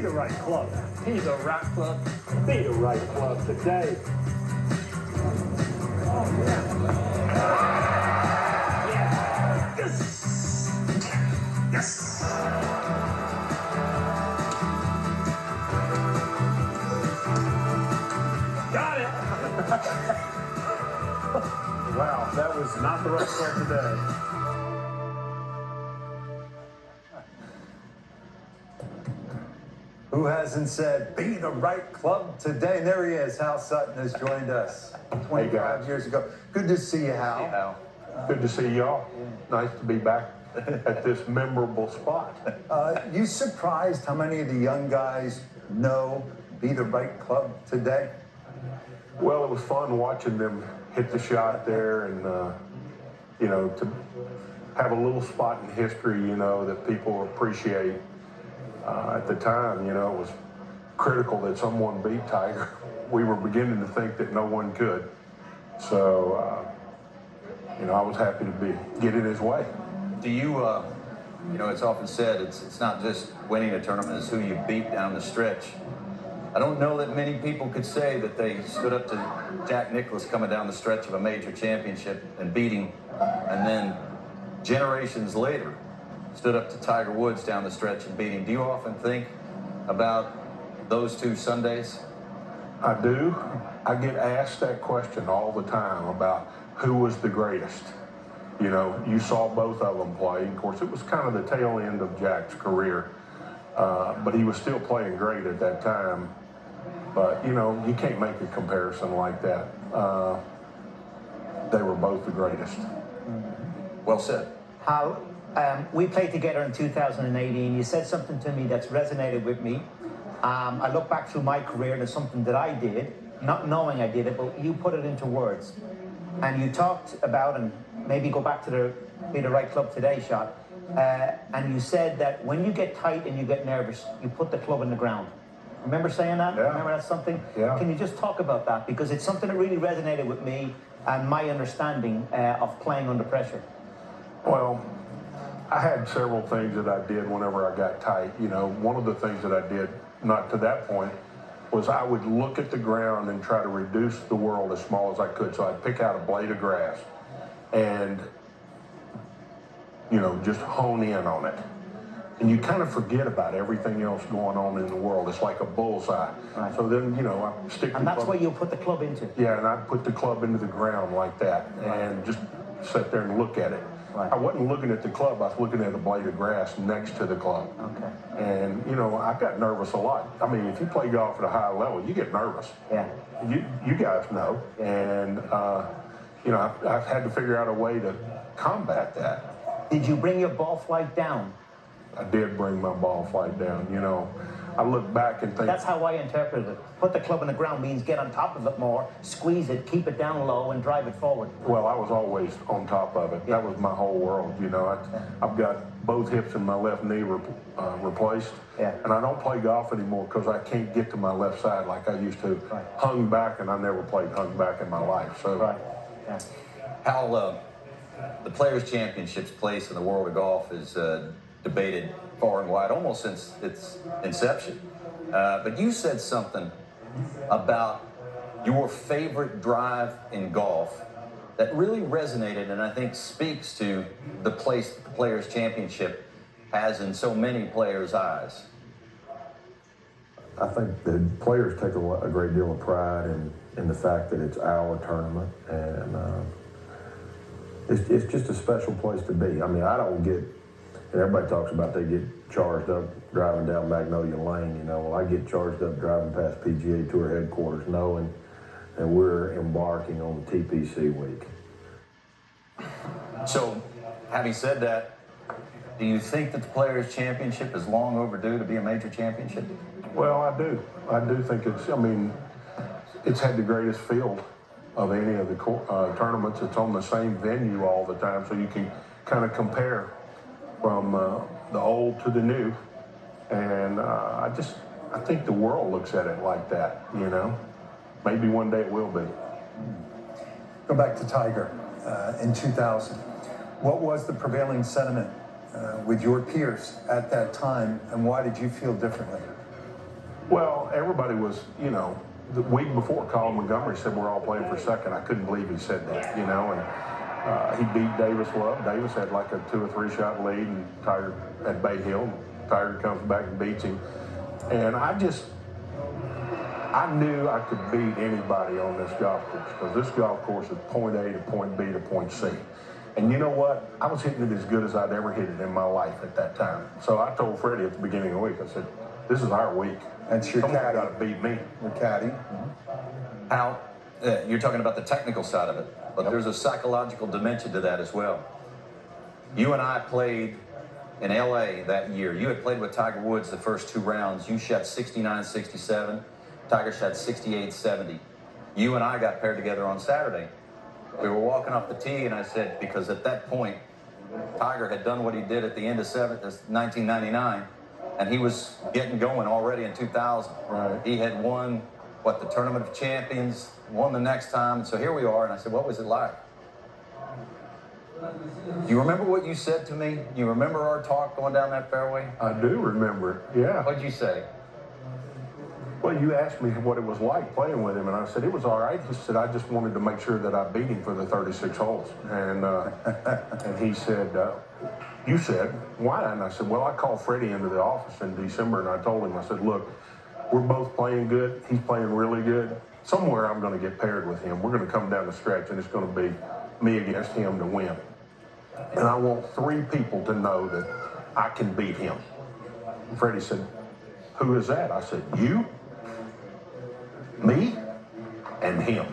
the right club. Be the right club. Be the right club today. Oh, yeah. Yes. Yes. Got it. Wow, that was not the right club today. Who hasn't said, be the right club today? And there he is. Hal Sutton has joined us 25 years ago. Good to see you, Hal. Hey, Hal. Good to see y'all. Nice to be back at this memorable spot. You surprised how many of the young guys know be the right club today? Well, it was fun watching them hit the shot there and, you know, to have a little spot in history, you know, that people appreciate. At the time, you know, it was critical that someone beat Tiger. We were beginning to think that no one could. So, you know, I was happy to get in his way. Do you, you know, it's often said it's not just winning a tournament, it's who you beat down the stretch. I don't know that many people could say that they stood up to Jack Nicklaus coming down the stretch of a major championship and beating, and then generations later, stood up to Tiger Woods down the stretch and beat him. Do you often think about those two Sundays? I do. I get asked that question all the time about who was the greatest. You know, you saw both of them play. Of course, it was kind of the tail end of Jack's career, but he was still playing great at that time. But, you know, you can't make a comparison like that. They were both the greatest. Well said. Hal, we played together in 2018. You said something to me that's resonated with me. I look back through my career and it's something that I did, not knowing I did it, but you put it into words. And you talked about, and maybe go back to the Be the Right Club Today shot, and you said that when you get tight and you get nervous, you put the club in the ground. Remember saying that? Yeah. Remember that's something? Yeah. Can you just talk about that? Because it's something that really resonated with me and my understanding of playing under pressure. Well, I had several things that I did whenever I got tight. You know, one of the things that I did, not to that point, was I would look at the ground and try to reduce the world as small as I could. So I'd pick out a blade of grass and, you know, just hone in on it. And you kind of forget about everything else going on in the world. It's like a bullseye. Right. So then, you know, I stick. And that's what you put the club into. Yeah, and I'd put the club into the ground like that, and just sit there and look at it. Right. I wasn't looking at the club, I was looking at a blade of grass next to the club. Okay. And, you know, I got nervous a lot. I mean, if you play golf at a high level, you get nervous. Yeah. You guys know. Yeah. And, you know, I've had to figure out a way to combat that. Did you bring your ball flight down? I did bring my ball flight down, you know. I look back and think... That's how I interpret it. Put the club in the ground means get on top of it more, squeeze it, keep it down low, and drive it forward. Well, I was always on top of it. Yeah. That was my whole world, you know. I've got both hips and my left knee replaced. Yeah. And I don't play golf anymore because I can't get to my left side like I used to. Right. Hung back, and I never played hung back in my life. So. Right. Yeah. Hal, the Players' Championships place in the world of golf is debated far and wide, almost since its inception. But you said something about your favorite drive in golf that really resonated and I think speaks to the place the Players' Championship has in so many players' eyes. I think the players take a great deal of pride in the fact that it's our tournament, and it's just a special place to be. I mean, I don't get, and everybody talks about they get charged up driving down Magnolia Lane, you know. Well, I get charged up driving past PGA Tour headquarters knowing that we're embarking on the TPC week. So, having said that, do you think that the Players' Championship is long overdue to be a major championship? Well, I do. I do think it's, I mean, it's had the greatest field of any of the tournaments. It's on the same venue all the time, so you can kind of compare from the old to the new. And I think the world looks at it like that, you know. Maybe one day it will be. Go back to Tiger in 2000. What was the prevailing sentiment with your peers at that time, and why did you feel differently? Well, everybody was, the week before, Colin Montgomery said we're all playing for second. I couldn't believe he said that, and he beat Davis Love. Davis had like a 2 or 3 shot lead, and Tiger at Bay Hill. Tiger comes back and beats him. And I knew I could beat anybody on this golf course, because this golf course is point A to point B to point C. And you know what? I was hitting it as good as I'd ever hit it in my life at that time. So I told Freddie at the beginning of the week, I said, this is our week. That's your Someone's caddy. got to beat me. Your caddy. Al, you're talking about the technical side of it, but there's a psychological dimension to that as well. You and I played in LA that year. You had played with Tiger Woods the first 2 rounds. You shot 69-67. Tiger shot 68-70. You and I got paired together on Saturday. We were walking off the tee, and I said, because at that point, Tiger had done what he did at the end of 1999, and he was getting going already in 2000. Right. He had won, the Tournament of Champions, won the next time, and so here we are, and I said, what was it like? Do you remember what you said to me? You remember our talk going down that fairway? I do remember it, yeah. What'd you say? Well, you asked me what it was like playing with him, and I said, it was all right. He said, I just wanted to make sure that I beat him for the 36 holes. And and he said, you said, why? And I said, well, I called Freddie into the office in December, and I told him, I said, look, we're both playing good. He's playing really good. Somewhere I'm going to get paired with him. We're going to come down the stretch, and it's going to be me against him to win. And I want 3 people to know that I can beat him. And Freddie said, who is that? I said, you, me, and him.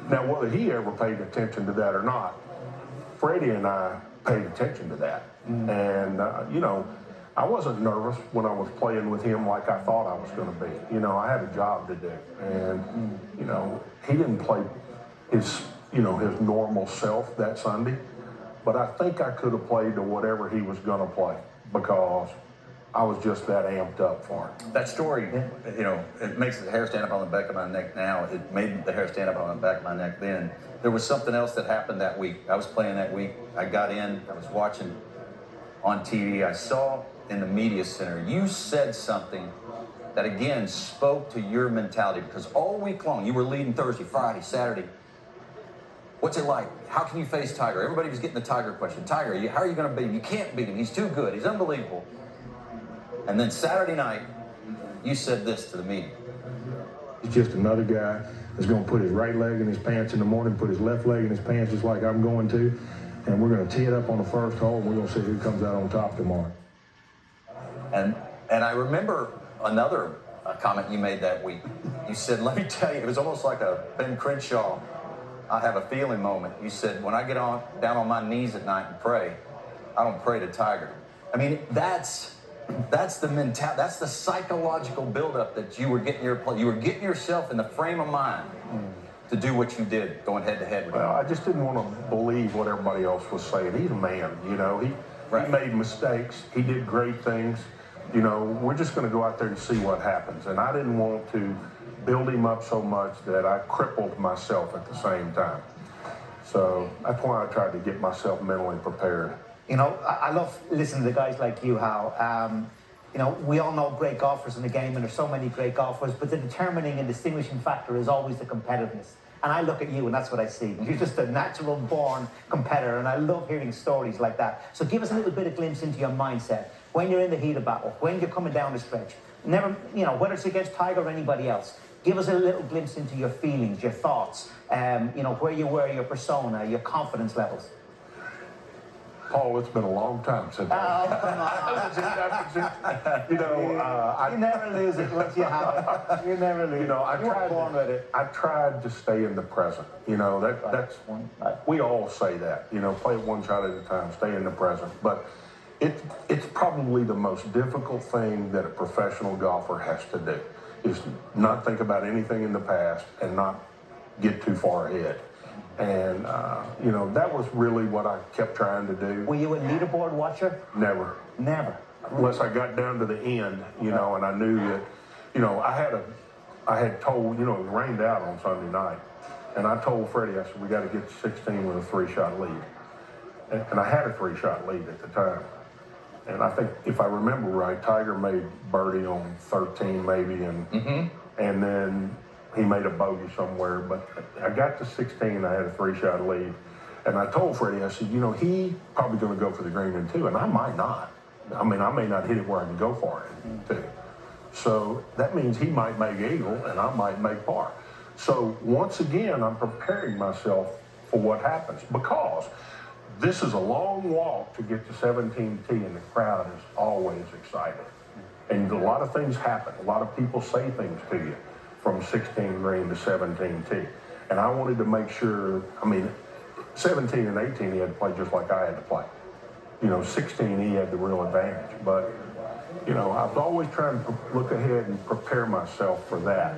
Now, whether he ever paid attention to that or not, Freddie and I paid attention to that. And, I wasn't nervous when I was playing with him like I thought I was going to be. I had a job to do. And, he didn't play his normal self that Sunday. But I think I could have played to whatever he was going to play, because I was just that amped up for him. That story, it makes the hair stand up on the back of my neck now. It made the hair stand up on the back of my neck then. There was something else that happened that week. I was playing that week. I got in. I was watching on TV. I saw in the media center, you said something that, again, spoke to your mentality, because all week long, you were leading Thursday, Friday, Saturday. What's it like? How can you face Tiger? Everybody was getting the Tiger question. Tiger, how are you going to beat him? You can't beat him. He's too good. He's unbelievable. And then Saturday night, you said this to the meeting. He's just another guy that's going to put his right leg in his pants in the morning, put his left leg in his pants just like I'm going to, and we're going to tee it up on the first hole, and we're going to see who comes out on top tomorrow. And I remember another comment you made that week. You said, let me tell you, it was almost like a Ben Crenshaw, I have a feeling moment. You said, when I get down on my knees at night and pray, I don't pray to Tiger. I mean, that's the mentality, that's the psychological buildup that you were getting you were getting yourself in the frame of mind to do what you did, going head to head with him. Well, I just didn't want to believe what everybody else was saying. He's a man, he made mistakes. He did great things. We're just going to go out there and see what happens. And I didn't want to build him up so much that I crippled myself at the same time. So that's why I tried to get myself mentally prepared. I love listening to guys like you, Hal. We all know great golfers in the game, and there's so many great golfers, but the determining and distinguishing factor is always the competitiveness. And I look at you, and that's what I see. You're just a natural-born competitor, and I love hearing stories like that. So give us a little bit of glimpse into your mindset when you're in the heat of battle, when you're coming down the stretch. Never, whether it's against Tiger or anybody else, give us a little glimpse into your feelings, your thoughts, where you were, your persona, your confidence levels. Paul, it's been a long time since You never lose it once you have it. You never lose it. I tried to stay in the present. That's we all say that. Play it one shot at a time, stay in the present. But it's probably the most difficult thing that a professional golfer has to do, is not think about anything in the past and not get too far ahead. And, that was really what I kept trying to do. Were you a leaderboard watcher? Never. Never. Unless I got down to the end, and I knew that, I had told, it rained out on Sunday night. And I told Freddie, I said, we got to get to 16 with a 3-shot lead. And I had a 3-shot lead at the time. And I think, if I remember right, Tiger made birdie on 13 maybe, and then he made a bogey somewhere. But I got to 16, I had a 3-shot lead. And I told Freddie, I said, you know, he probably going to go for the green in 2, and I might not. I mean, I may not hit it where I can go for it in 2. So that means he might make eagle, and I might make par. So once again, I'm preparing myself for what happens, because this is a long walk to get to 17T, and the crowd is always excited. And a lot of things happen. A lot of people say things to you from 16 green to 17T. And I wanted to make sure, I mean, 17 and 18, he had to play just like I had to play. You know, 16, he had the real advantage. But, you know, I was always trying to look ahead and prepare myself for that,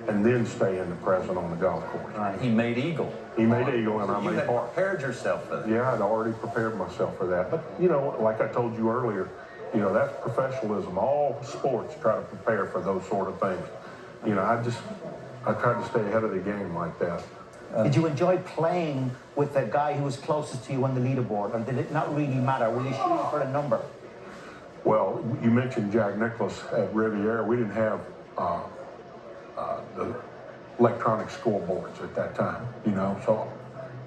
and then stay in the present on the golf course. He made eagle. He made eagle, and I You made had par. prepared yourself for that. Yeah, I'd already prepared myself for that. But, you know, like I told you earlier, you know, that's professionalism. All sports try to prepare for those sort of things. You know, I tried to stay ahead of the game like that. Did you enjoy playing with the guy who was closest to you on the leaderboard, or did it not really matter? Were you shooting for a number? Well, you mentioned Jack Nicklaus at Riviera. We didn't have the electronic scoreboards at that time, you know, so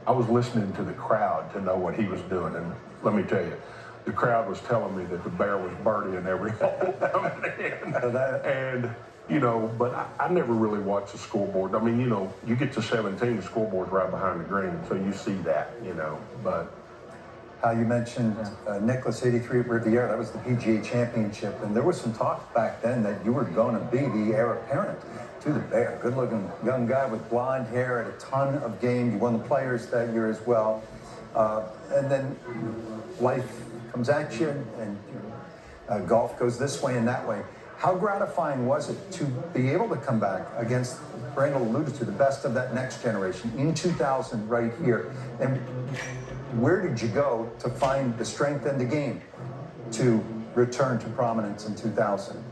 I was listening to the crowd to know what he was doing. And let me tell you, the crowd was telling me that the bear was birdieing every hole coming in. And, you know, but I never really watched the scoreboard. I mean, you know, you get to 17, the scoreboard's right behind the green, so you see that, you know, but... You mentioned Nicklaus 83 at Riviera. That was the PGA Championship, and there was some talk back then that you were going to be the heir apparent to the Bear. Good-looking young guy with blonde hair, had a ton of game. You won the Players that year as well, and then life comes at you, and golf goes this way and that way. How gratifying was it to be able to come back against, Randall alluded to, the best of that next generation in 2000 right here? And where did you go to find the strength in the game to return to prominence in 2000?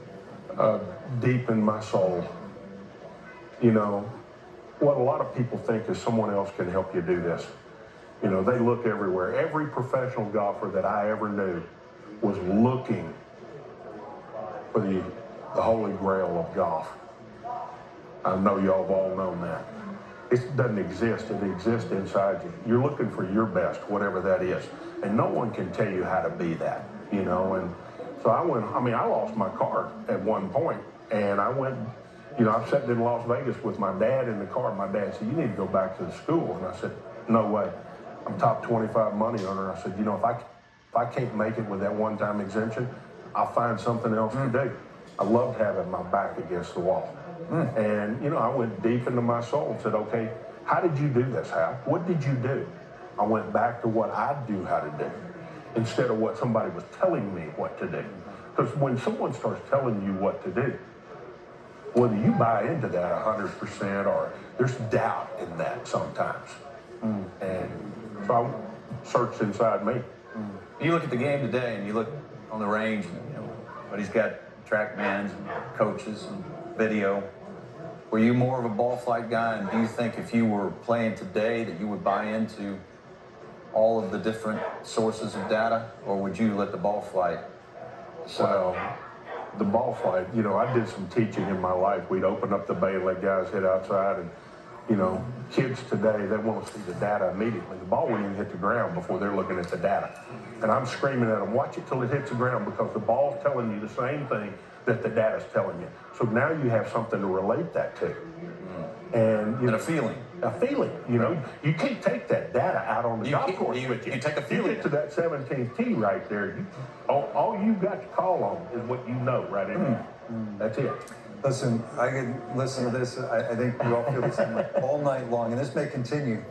Deep in my soul. You know, what a lot of people think is someone else can help you do this. You know, they look everywhere. Every professional golfer that I ever knew was looking for the holy grail of golf. I know y'all have all known that. It doesn't exist. It exists inside you. You're looking for your best, whatever that is. And no one can tell you how to be that, you know. And so I lost my car at one point, and I went, you know, I sat in Las Vegas with my dad in the car. My dad said, you need to go back to the school. And I said, no way. I'm top 25 money earner. I said, you know, if I can't make it with that one-time exemption, I'll find something else to do. I loved having my back against the wall. And, you know, I went deep into my soul and said, okay, how did you do this, Hal? What did you do? I went back to what I knew how to do instead of what somebody was telling me what to do. Because when someone starts telling you what to do, whether you buy into that 100% or there's doubt in that sometimes. And so I searched inside me. You look at the game today and you look on the range, and, you know, but he's got TrackMans and coaches and video. Were you more of a ball flight guy, and do you think if you were playing today that you would buy into all of the different sources of data, or would you let the ball flight? Well, the ball flight, you know, I did some teaching in my life. We'd open up the bay and let guys hit outside, and, you know, kids today, they want to see the data immediately. The ball wouldn't even hit the ground before they're looking at the data. And I'm screaming at them, watch it till it hits the ground, because the ball's telling you the same thing that the data's telling you. So now you have something to relate that to. And a feeling. A feeling, you know. You can't take that data out on the golf course with you. You take a feeling. You get to that 17th tee right there, all you've got to call on is what you know right in there. That's it. Listen, I could listen to this. I think we all feel the same way all night long, and this may continue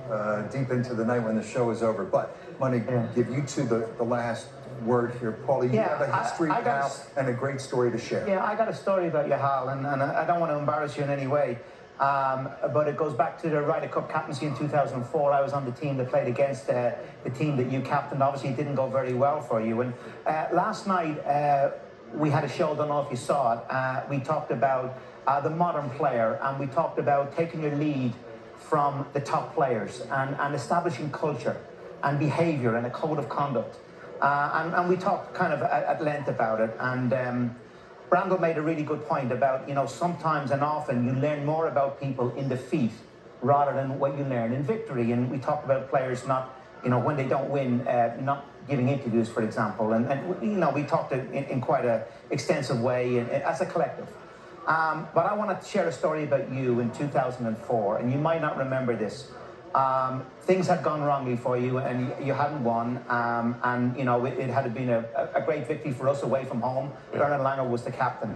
deep into the night when the show is over. But I'm going to give you two the last word here. Paulie, you have a history now and a great story to share. Yeah, I got a story about you, Hal, and I don't want to embarrass you in any way. But it goes back to the Ryder Cup captaincy in 2004. I was on the team that played against the team that you captained. Obviously, it didn't go very well for you. And last night, we had a show, I don't know if you saw it. We talked about the modern player, and we talked about taking your lead from the top players and establishing culture and behavior and a code of conduct. And we talked kind of at length about it. And Brandel made a really good point about, sometimes and often you learn more about people in defeat rather than what you learn in victory. And we talked about players not, when they don't win, not giving interviews, for example. And we talked in quite an extensive way as a collective. But I want to share a story about you in 2004, and you might not remember this. Things had gone wrongly for you, and you hadn't won, and it had been a great victory for us away from home. Yeah. Bernard Langer was the captain.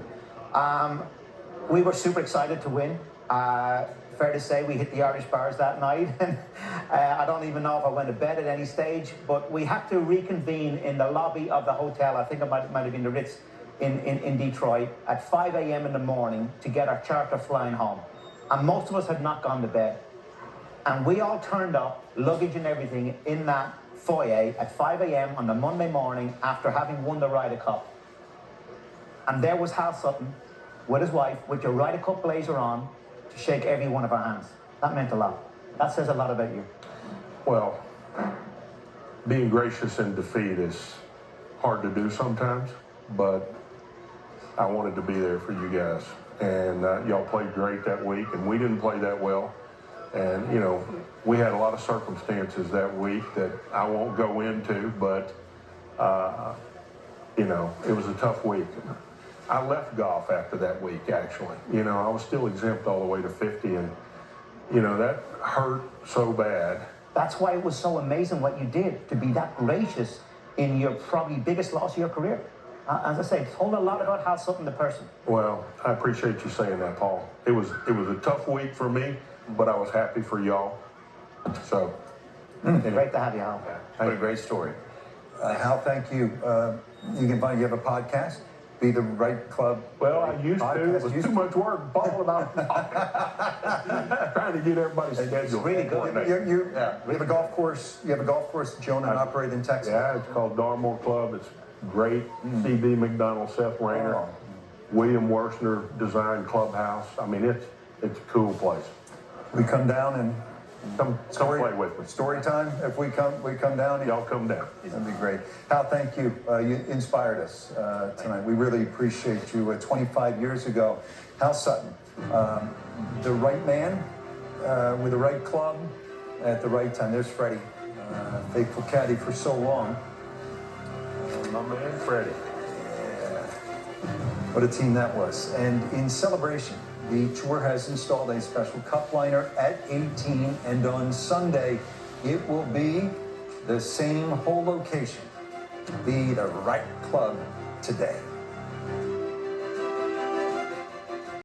We were super excited to win. Fair to say we hit the Irish bars that night. I don't even know if I went to bed at any stage, but we had to reconvene in the lobby of the hotel. I think it might have been the Ritz in Detroit at 5 a.m. in the morning to get our charter flying home. And most of us had not gone to bed. And we all turned up, luggage and everything, in that foyer at 5 a.m. on the Monday morning after having won the Ryder Cup. And there was Hal Sutton with his wife, with your Ryder Cup blazer on, to shake every one of our hands. That meant a lot. That says a lot about you. Well, being gracious in defeat is hard to do sometimes, but I wanted to be there for you guys. And y'all played great that week, and we didn't play that well. And, we had a lot of circumstances that week that I won't go into, but, it was a tough week. I left golf after that week, actually. I was still exempt all the way to 50, and, that hurt so bad. That's why it was so amazing what you did, to be that gracious in your probably biggest loss of your career. As I say, told a lot about Hal Sutton, the person. Well, I appreciate you saying that, Paul. It was a tough week for me, but I was happy for y'all. So, anyway. Great to have you, Hal. What a great story. Hal, thank you. You have a podcast, Be the Right Club. Well, I used to. It was too much work. Paul and I trying to get everybody's schedule. Really good. You have a golf course. You have a golf course that you own and operate in Texas. Yeah, it's called Darmore Club. It's great. C.B. McDonald, Seth Rayner, William Worshner designed clubhouse. I mean, it's a cool place. We come down and come play with me. Story time. If we come down. Y'all come down. That'd be great. Hal, thank you. You inspired us tonight. We really appreciate you. 25 years ago, Hal Sutton, the right man with the right club at the right time. There's Freddie, faithful caddy for so long. My man, Freddie. Yeah. What a team that was. And in celebration, the tour has installed a special cup liner at 18, and on Sunday, it will be the same whole location. Be the right club today.